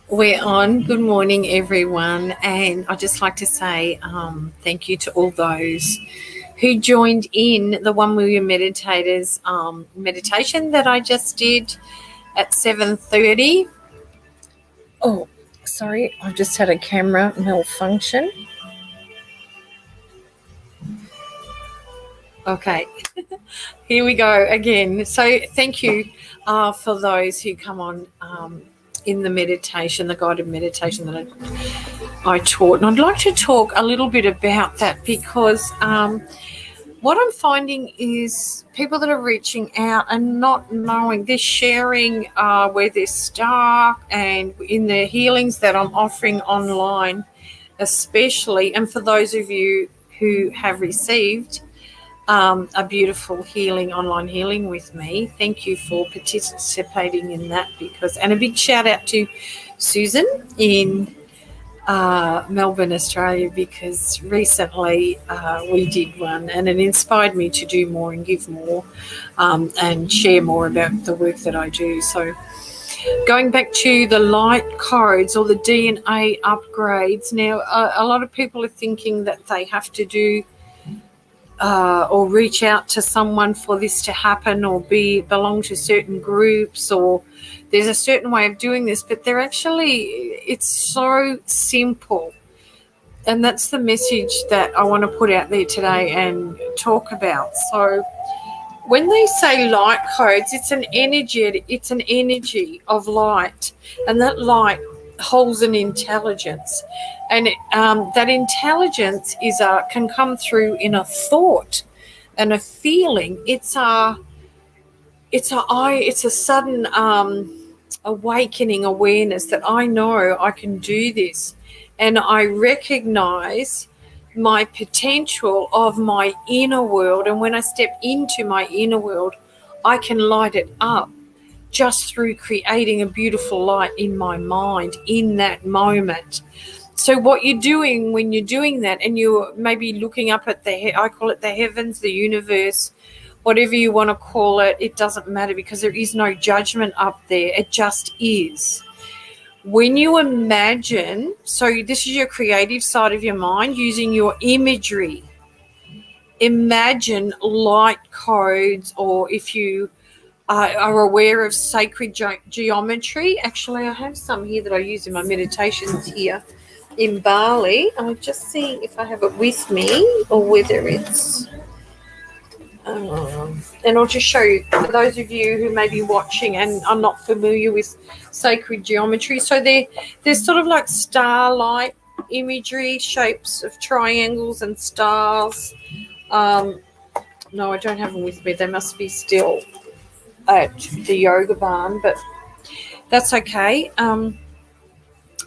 We're on. Good morning, everyone. And I'd just like to say thank you to all those who joined in the 1 Million Meditators meditation that I just did at 7:30. Oh, sorry, I've just had a camera malfunction. Okay, here we go again. So thank you for those who come on in the meditation, the guided meditation that I taught. And I'd like to talk a little bit about that because what I'm finding is people that are reaching out and not knowing, they're sharing where they're stuck, and in the healings that I'm offering online especially, and for those of you who have received a beautiful healing, online healing with me. Thank you for participating in that and a big shout out to Susan in Melbourne, Australia, because recently we did one and it inspired me to do more and give more and share more about the work that I do. So going back to the light codes or the DNA upgrades, now a lot of people are thinking that they have to do or reach out to someone for this to happen, or belong to certain groups, or there's a certain way of doing this, but it's so simple. And that's the message that I want to put out there today and talk about. So when they say light codes, it's an energy of light, and that light holds an intelligence, and that intelligence can come through in a thought and a feeling. It's a sudden awakening awareness that I know I can do this, and I recognize my potential of my inner world, and when I step into my inner world, I can light it up just through creating a beautiful light in my mind in that moment. So what you're doing when you're doing that, and you're maybe looking up at I call it the heavens, the universe, whatever you want to call it, it doesn't matter, because there is no judgment up there. It just is. When you imagine, so this is your creative side of your mind, using your imagery. Imagine light codes, or if you are aware of sacred geometry. Actually, I have some here that I use in my meditations here in Bali. I'm just seeing if I have it with me or whether it's... and I'll just show you, for those of you who may be watching and are not familiar with sacred geometry. So there's sort of like starlight imagery, shapes of triangles and stars. No, I don't have them with me. They must be still at the yoga barn, but that's okay.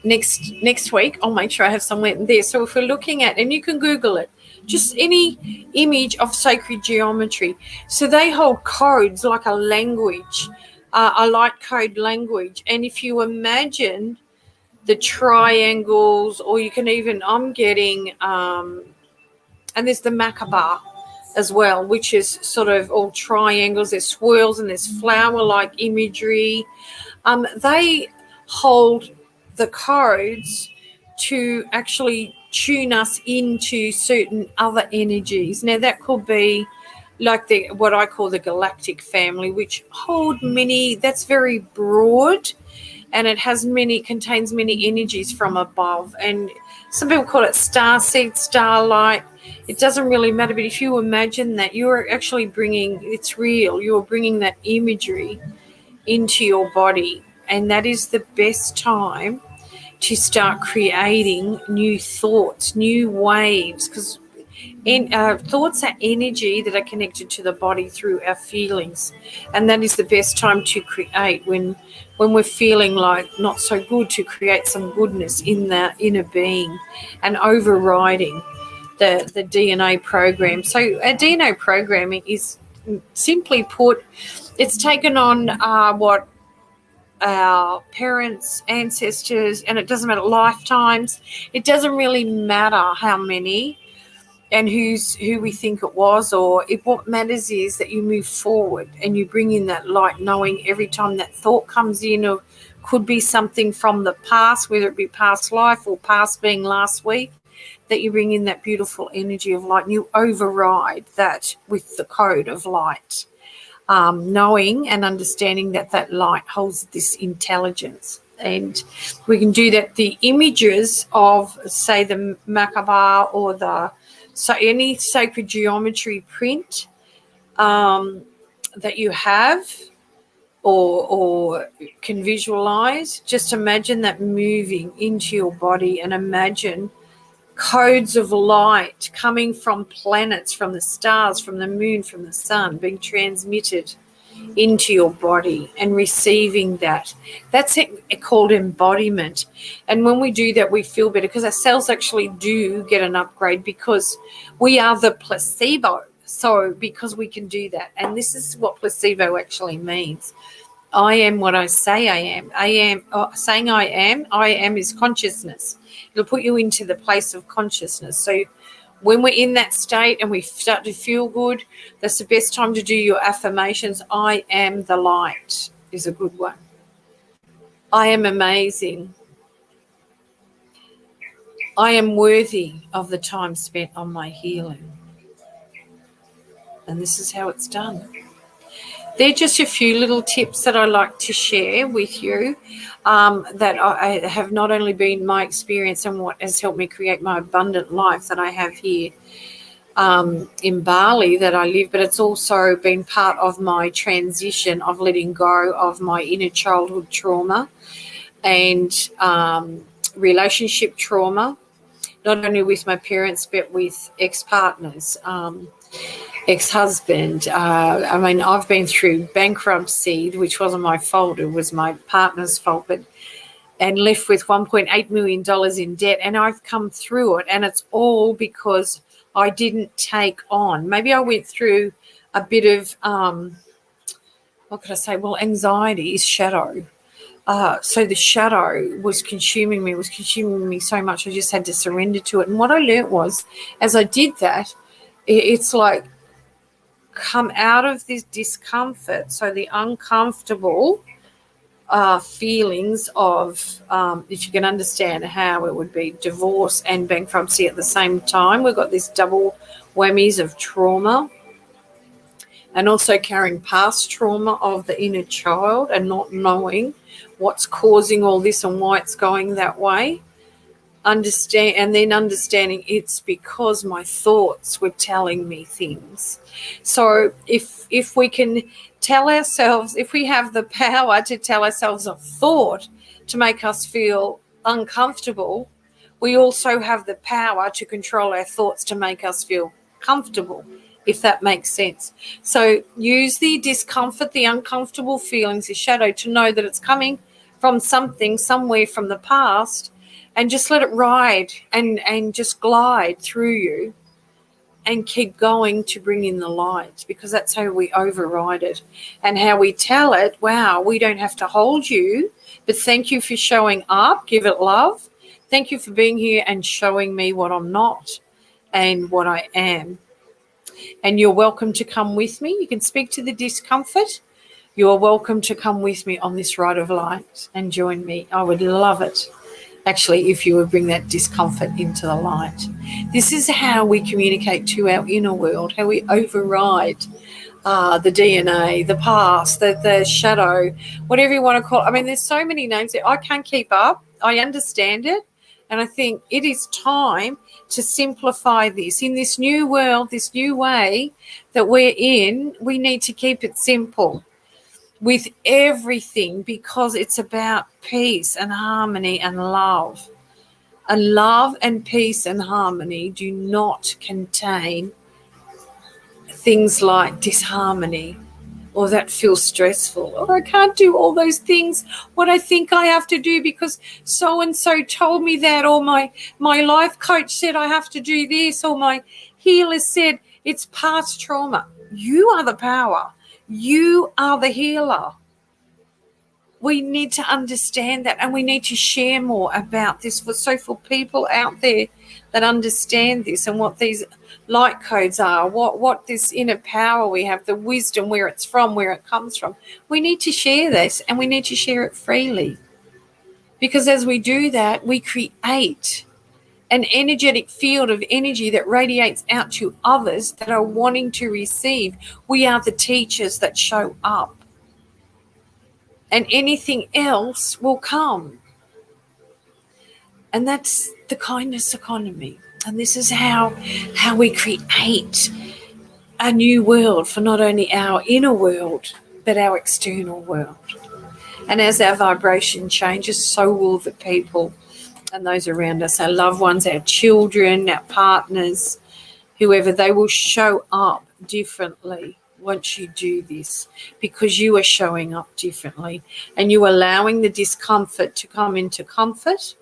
Next week I'll make sure I have somewhere there. So if we're looking at, and you can Google it, just any image of sacred geometry. So they hold codes like a language, a light code language. And if you imagine the triangles, or you can even, I'm getting, and there's the Makaba as well, which is sort of all triangles. There's swirls and there's flower-like imagery. They hold the codes to actually tune us into certain other energies. Now that could be like what I call the galactic family, which hold many, that's very broad, and it contains many energies from above. And some people call it star seed, starlight. It doesn't really matter, but if you imagine that, you're actually it's real, you're bringing that imagery into your body. And that is the best time to start creating new thoughts, new waves, because thoughts are energy that are connected to the body through our feelings. And that is the best time to create, when we're feeling like not so good, to create some goodness in that inner being and overriding the DNA program. So our DNA programming is, simply put, it's taken on what our parents, ancestors, and it doesn't matter, lifetimes. It doesn't really matter how many. and who we think it was, or if what matters is that you move forward and you bring in that light, knowing every time that thought comes in, or could be something from the past, whether it be past life or past being last week, that you bring in that beautiful energy of light and you override that with the code of light, knowing and understanding that that light holds this intelligence. And we can do that. The images of, say, the Merkaba or so any sacred geometry print that you have or can visualize, just imagine that moving into your body, and imagine codes of light coming from planets, from the stars, from the moon, from the sun, being transmitted into your body and receiving that. That's called embodiment. And when we do that, we feel better, because our cells actually do get an upgrade, because we are the placebo. So because we can do that, and this is what placebo actually means. I am what I say I am. Saying I am is consciousness. It'll put you into the place of consciousness. So when we're in that state and we start to feel good, that's the best time to do your affirmations. I am the light is a good one. I am amazing. I am worthy of the time spent on my healing. And this is how it's done. They're just a few little tips that I like to share with you, that I have not only been my experience and what has helped me create my abundant life that I have here in Bali that I live, but it's also been part of my transition of letting go of my inner childhood trauma and relationship trauma, not only with my parents but with ex-partners, ex-husband. I've been through bankruptcy, which wasn't my fault. It was my partner's fault, and left with $1.8 million in debt. And I've come through it, and it's all because I didn't take on. Maybe I went through a bit of, what could I say? Well, anxiety is shadow. So the shadow was consuming me so much. I just had to surrender to it. And what I learnt was, as I did that, it's like, come out of this discomfort. So the uncomfortable feelings of, if you can understand how it would be divorce and bankruptcy at the same time, we've got this double whammies of trauma, and also carrying past trauma of the inner child and not knowing what's causing all this and why it's going that way. Understanding it's because my thoughts were telling me things. So if we can tell ourselves, if we have the power to tell ourselves a thought to make us feel uncomfortable, we also have the power to control our thoughts to make us feel comfortable, if that makes sense. So use the discomfort, the uncomfortable feelings, the shadow, to know that it's coming from something, somewhere from the past, and just let it ride and just glide through you and keep going to bring in the light, because that's how we override it. And how we tell it, wow, we don't have to hold you, but thank you for showing up, give it love. Thank you for being here and showing me what I'm not and what I am. And you're welcome to come with me. You can speak to the discomfort. You're welcome to come with me on this ride of light and join me. I would love it, actually, if you would bring that discomfort into the light. This is how we communicate to our inner world, how we override the DNA, the past, the shadow, whatever you want to call it. I mean, there's so many names there. I can't keep up. I understand it. And I think it is time to simplify this. In this new world, this new way that we're in, we need to keep it simple with everything, because it's about peace and harmony and love. And love and peace and harmony do not contain things like disharmony, or that feels stressful, or I can't do all those things what I think I have to do because so-and-so told me that, or my life coach said I have to do this, or my healer said it's past trauma. You are the power. You are the healer. We need to understand that, and we need to share more about this for people out there that understand this and what these light codes are, what this inner power we have, the wisdom, where it's from, where it comes from. We need to share this, and we need to share it freely, because as we do that, we create an energetic field of energy that radiates out to others that are wanting to receive. We are the teachers that show up, and anything else will come. And that's the kindness economy. And this is how we create a new world for not only our inner world, but our external world. And as our vibration changes, so will the people and those around us, our loved ones, our children, our partners, whoever. They will show up differently once you do this, because you are showing up differently and you are allowing the discomfort to come into comfort.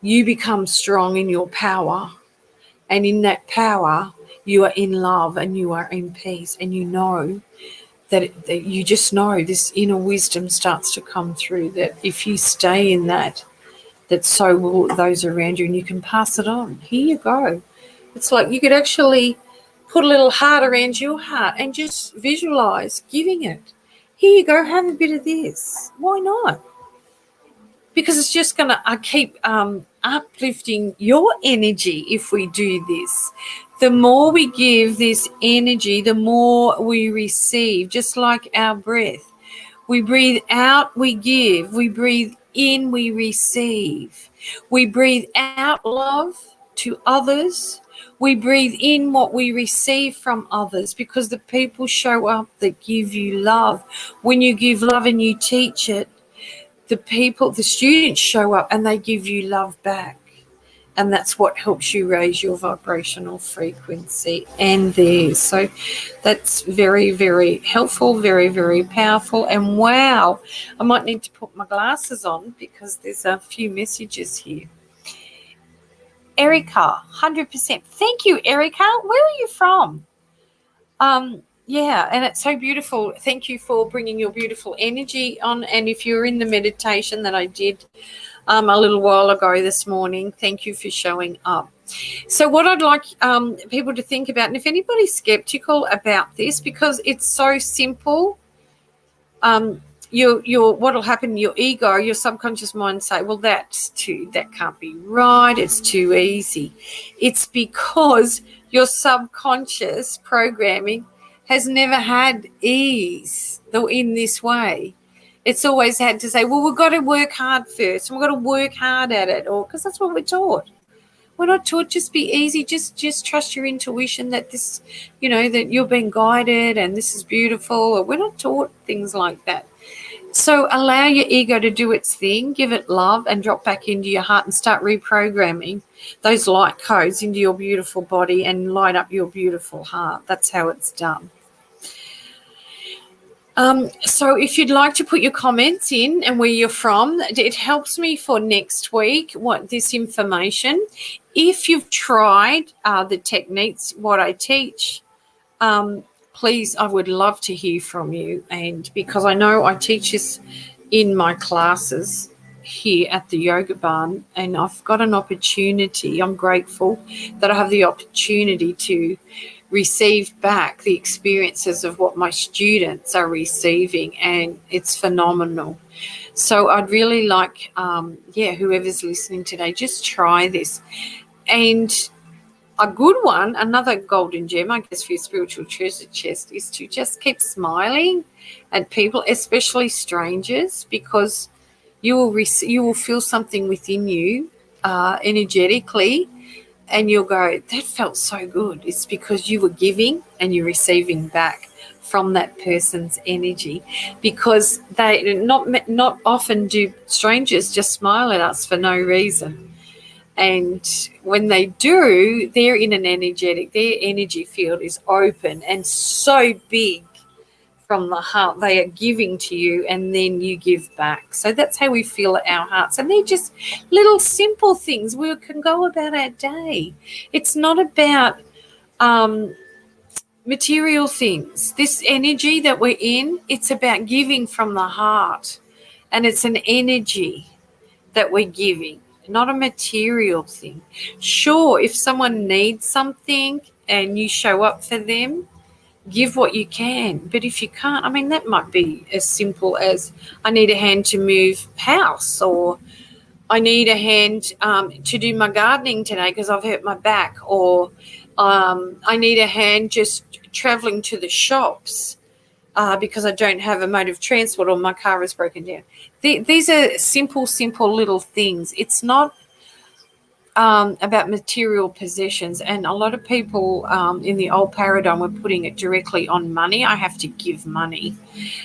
You become strong in your power, and in that power you are in love and you are in peace, and you know that you just know this inner wisdom starts to come through, that if you stay in that so will those around you, and you can pass it on. Here you go. It's like you could actually put a little heart around your heart and just visualize giving it. Here you go, have a bit of this. Why not? Because it's just going to keep uplifting your energy if we do this. The more we give this energy, the more we receive, just like our breath. We breathe out, we give. We breathe in, we receive. We breathe out love to others. We breathe in what we receive from others, because the people show up that give you love. When you give love and you teach it, the students show up and they give you love back. And that's what helps you raise your vibrational frequency and theirs. So that's very, very helpful, very, very powerful. And wow, I might need to put my glasses on because there's a few messages here. Erica, 100%. Thank you, Erica. Where are you from? Yeah, and it's so beautiful. Thank you for bringing your beautiful energy on. And if you're in the meditation that I did a little while ago this morning, thank you for showing up. So what I'd like people to think about, and if anybody's skeptical about this, because it's so simple, what'll happen, your ego, your subconscious mind say, well, that can't be right, it's too easy. It's because your subconscious programming has never had ease in this way. It's always had to say, well, we've got to work hard first, and we've got to work hard at it, or because that's what we're taught. We're not taught just be easy, just trust your intuition that this, that you're being guided and this is beautiful. Or we're not taught things like that. So allow your ego to do its thing, give it love, and drop back into your heart and start reprogramming those light codes into your beautiful body and light up your beautiful heart. That's how it's done. So if you'd like to put your comments in and where you're from, it helps me for next week, this information. If you've tried the techniques, what I teach, please, I would love to hear from you. And because I know I teach this in my classes here at the Yoga Barn, and I've got an opportunity. I'm grateful that I have the opportunity to receive back the experiences of what my students are receiving, and it's phenomenal. So I'd really like, whoever's listening today, just try this. And a good one, another golden gem, I guess, for your spiritual treasure chest is to just keep smiling at people, especially strangers, because you will feel something within you energetically, and you'll go, that felt so good. It's because you were giving and you're receiving back from that person's energy, because they not often do strangers just smile at us for no reason. And when they do, they're in an their energy field is open and so big from the heart. They are giving to you, and then you give back. So that's how we feel at our hearts. And they're just little simple things. We can go about our day. It's not about material things. This energy that we're in, it's about giving from the heart. And it's an energy that we're giving, not a material thing. Sure, if someone needs something and you show up for them, give what you can. But if you can't, I mean, that might be as simple as I need a hand to move house, or I need a hand to do my gardening today because I've hurt my back, or I need a hand just travelling to the shops because I don't have a mode of transport or my car is broken down. These are simple little things. It's not about material possessions, and a lot of people in the old paradigm were putting it directly on money. I have to give money,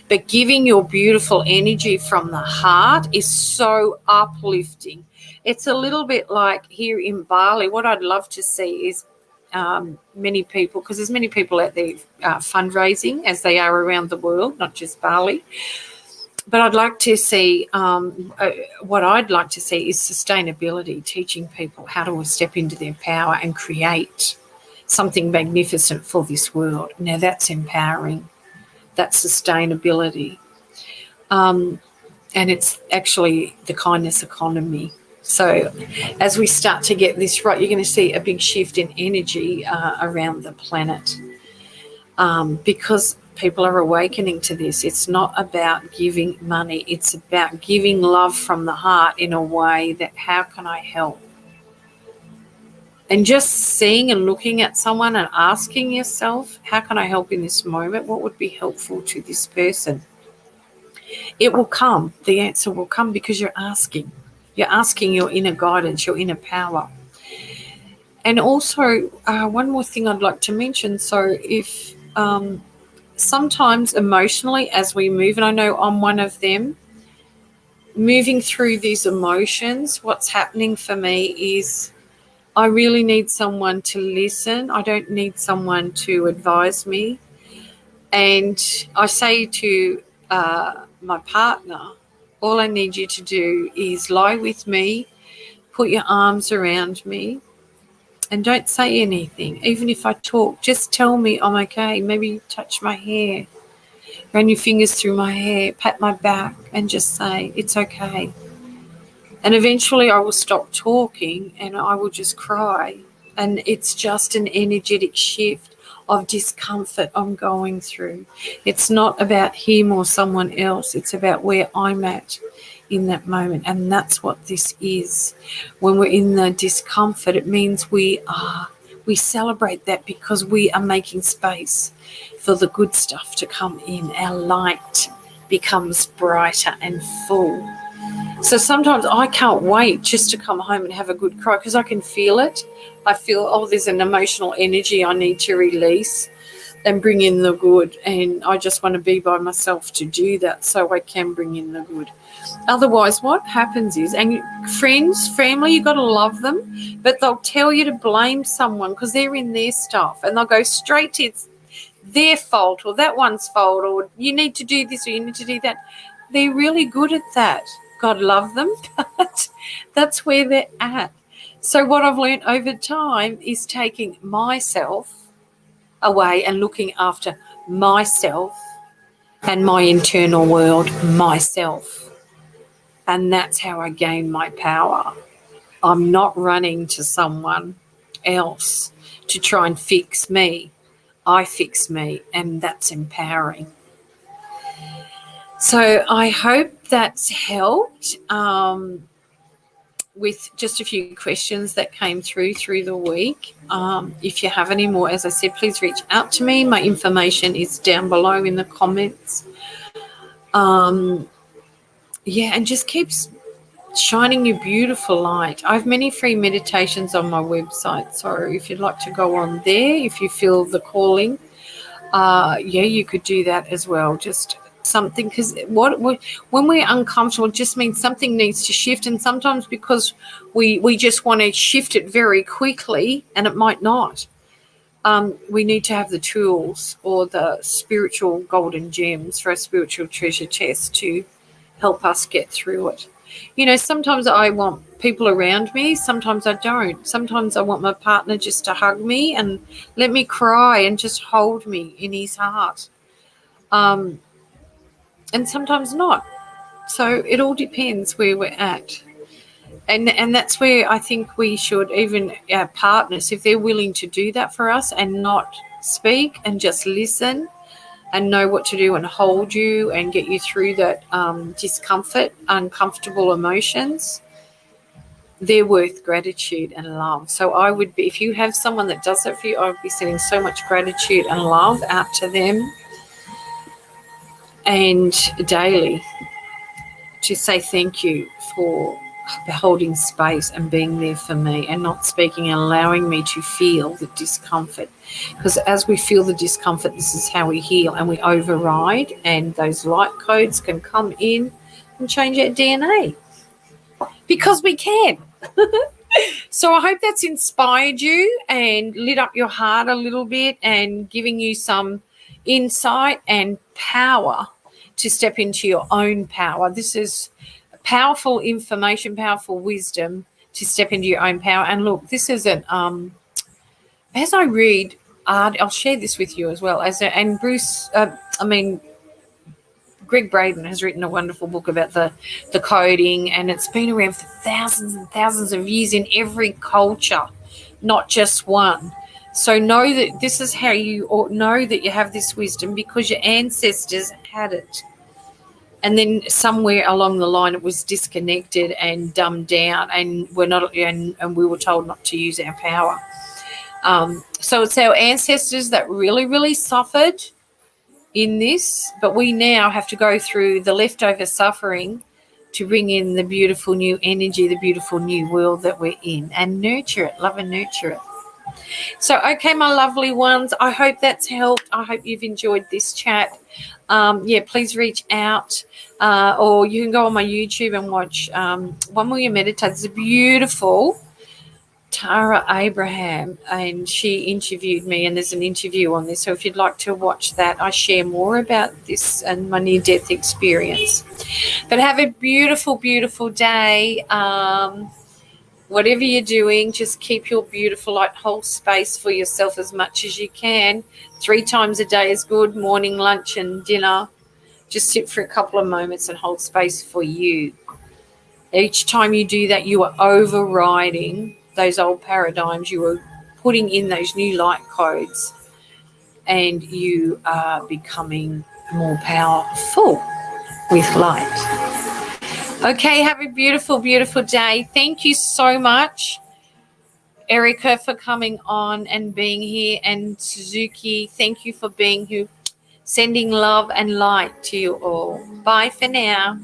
but giving your beautiful energy from the heart is so uplifting. It's a little bit like here in Bali. What I'd love to see is many people, because there's many people out there fundraising as they are around the world, not just Bali. But I'd like to see, what I'd like to see is sustainability, teaching people how to step into their power and create something magnificent for this world. Now that's empowering, that's sustainability. And it's actually the kindness economy. So as we start to get this right, you're going to see a big shift in energy around the planet because people are awakening to this. It's not about giving money. It's about giving love from the heart in a way that, how can I help? And just seeing and looking at someone and asking yourself, how can I help in this moment? What would be helpful to this person? It will come. The answer will come because you're asking. You're asking your inner guidance, your inner power. And also, one more thing I'd like to mention. So if sometimes emotionally as we move, and I know I'm one of them, moving through these emotions, what's happening for me is I really need someone to listen. I don't need someone to advise me. And I say to my partner, all I need you to do is lie with me, put your arms around me, and don't say anything. Even if I talk, just tell me I'm okay. Maybe touch my hair, run your fingers through my hair, pat my back, and just say, it's okay. And eventually I will stop talking and I will just cry. And it's just an energetic shift of discomfort I'm going through. It's not about him or someone else. It's about where I'm at in that moment. And that's what this is. When we're in the discomfort, it means we celebrate that because we are making space for the good stuff to come in. Our light becomes brighter and full. So sometimes I can't wait just to come home and have a good cry because I can feel it. I feel, there's an emotional energy I need to release and bring in the good. And I just want to be by myself to do that so I can bring in the good. Otherwise, what happens is, and friends, family, you've got to love them, but they'll tell you to blame someone because they're in their stuff and they'll go straight to it's their fault or that one's fault or you need to do this or you need to do that. They're really good at that. God love them, but that's where they're at. So what I've learned over time is taking myself away and looking after myself and my internal world, myself. And that's how I gain my power. I'm not running to someone else to try and fix me. I fix me, and that's empowering. So I hope that's helped with just a few questions that came through the week. If you have any more, as I said, please reach out to me. My information is down below in the comments. And just keep shining your beautiful light. I have many free meditations on my website, so if you'd like to go on there, if you feel the calling, you could do that as well. Just something, because when we're uncomfortable, it just means something needs to shift, and sometimes because we just want to shift it very quickly and it might not. We need to have the tools or the spiritual golden gems for a spiritual treasure chest to help us get through it. Sometimes I want people around me, sometimes I don't. Sometimes I want my partner just to hug me and let me cry and just hold me in his heart. And sometimes not. So it all depends where we're at. And that's where I think we should, even our partners, if they're willing to do that for us and not speak and just listen and know what to do and hold you and get you through that discomfort, uncomfortable emotions, they're worth gratitude and love. So I would be, if you have someone that does that for you, I would be sending so much gratitude and love out to them, and daily, to say thank you for holding space and being there for me and not speaking and allowing me to feel the discomfort. Because as we feel the discomfort, this is how we heal, and we override, and those light codes can come in and change our DNA, because we can. So I hope that's inspired you and lit up your heart a little bit and giving you some insight and power to step into your own power. This is powerful information, powerful wisdom to step into your own power. And look, this isn't, as I read art, I'll share this with you as well. And Greg Braden has written a wonderful book about the coding, and it's been around for thousands and thousands of years in every culture, not just one. So know that this is how you know that you have this wisdom, because your ancestors had it. And then somewhere along the line it was disconnected and dumbed down, and we were told not to use our power. So it's our ancestors that really, really suffered in this, but we now have to go through the leftover suffering to bring in the beautiful new energy, the beautiful new world that we're in, and nurture it, love and nurture it. So, okay, my lovely ones, I hope that's helped. I hope you've enjoyed this chat. Please reach out, or you can go on my YouTube and watch One Million Meditators. It's a beautiful Tara Abraham, and she interviewed me, and there's an interview on this. So if you'd like to watch that, I share more about this and my near-death experience. But have a beautiful, beautiful day. Whatever you're doing, just keep your beautiful light, hold space for yourself as much as you can. 3 times a day is good, morning, lunch, and dinner. Just sit for a couple of moments and hold space for you. Each time you do that, you are overriding those old paradigms. You are putting in those new light codes, and you are becoming more powerful with light. Okay, have a beautiful, beautiful day. Thank you so much, Erica, for coming on and being here, and Suzuki, thank you for being here. Sending love and light to you all. Bye for now.